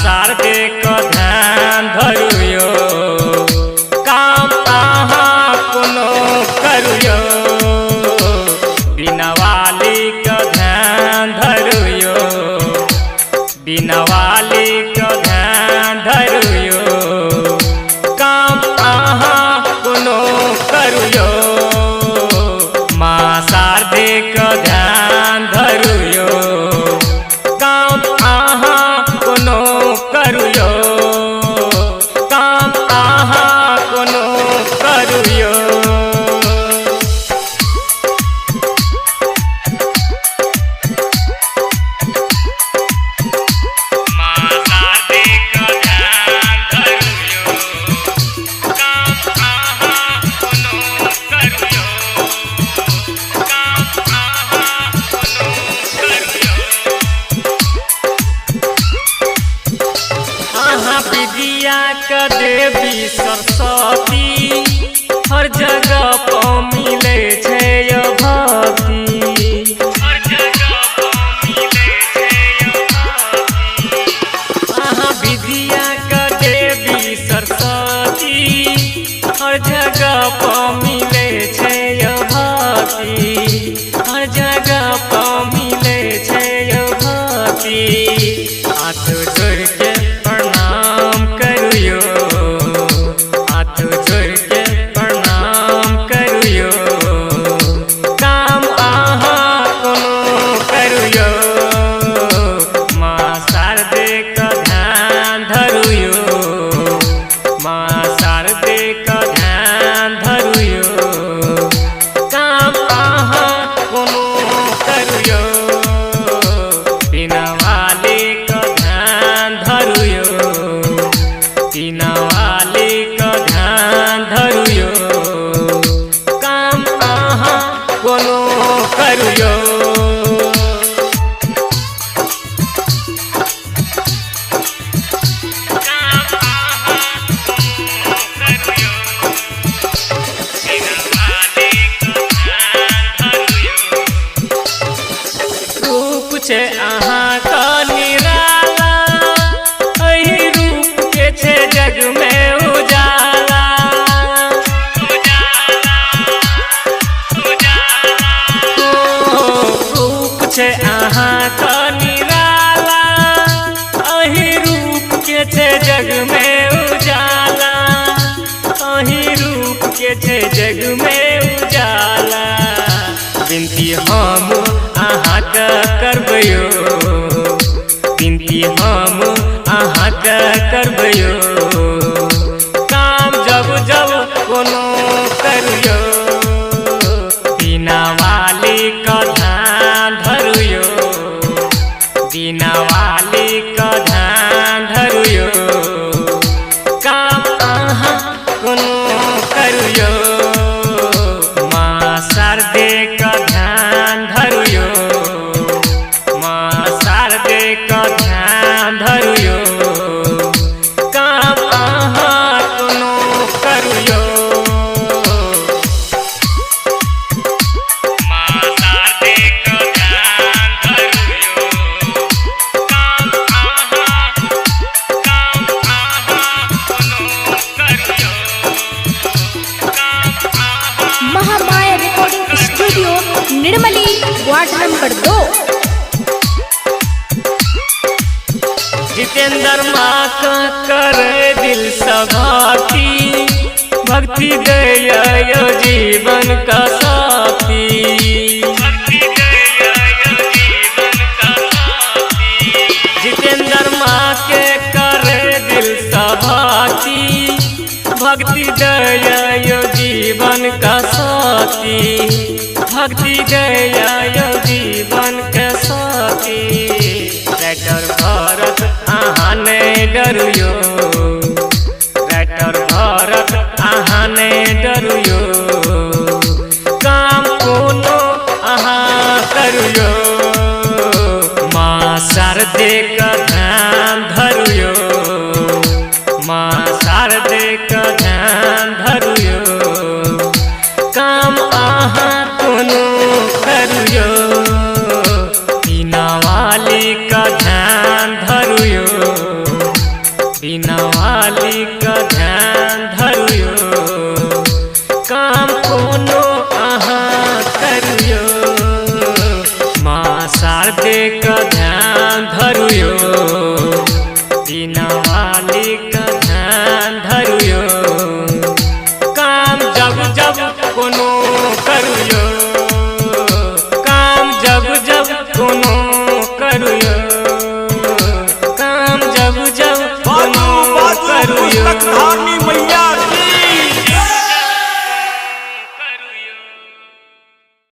शारदे क ध्यान धरुयो काम अहाँ कोनो करुयो बिना वाली क ध्यान धरुयो बिना वाली क ध्यान धरुयो काम अहाँ कोनो करुयो माँ शारदे क ध्यान धरुयो काम अहाँ कोनो करुयो काम अहाँ कोनो करुयो विद्या क देवी सरस्वती हर जगह प मिले छे य भक्ति हर जगह प मिले छे य भक्ति विद्या क देवी सरस्वती हर जगह प मिले छे य भक्ति हर जगह प मिले छे य भक्ति हाथ जोड़ के प्रणाम करियो हाथ जोड़ के प्रणाम करियो काम अहाँ कोनो करियो माँ शारदे क ध्यान धरुयो माँ शारदे क ध्यान धरुयो काम अहाँ कोनो करियो बिना वाली क ध्यान धरुयो बिना वाली क ध्यान धरुयो काम अहाँ कोनो करुयो रूप छे अहाँ का निराला अही रूप के छे जग में उजाला रूप छे अहाँ का निराला अही रूप के छे जग में उजाला अही रूप के छे जग में उजाला बिनती हम अहाँ का करबयो बिनती हम अहाँ का करबयो काम जब जब कोनो करियो बिना वाली क ध्यान धरुयो बिना वाली क ध्यान धरुयो काम अहाँ कोनो करियो माँ शारदे क ध्यान धरुयो माँ शारदे क ध्यान धरुयो काम अहाँ कोनो करुयो माँ शारदे क ध्यान धरुयो काम अहाँ कोनो करुयो काम अहाँ Mahamaya recording studio Nirmali ward number 2। Jitendra माँ का करे दिल सभाती भक्ति दया जीवन का साथी जितेंद्र माँ के करे दिल सभाती भक्ति दया जीवन का साथी भक्ति दया जीवन का साथी राइटर भरत अहाँ ने डरुयो राइटर भरत अहाँ ने डरुयो काम कोनो अहाँ करुयो माँ शारदे क ध्यान धरुयो माँ शारदे क ध्यान धरुयो काम अहाँ कोनो करुयो बिना वाली का ध्यान धरुयो। बिना वाली का ध्यान धरुयो काम जब जब कोनो करुयो काम जब जब कोनो करुयो काम जब जब कोनो करुयो।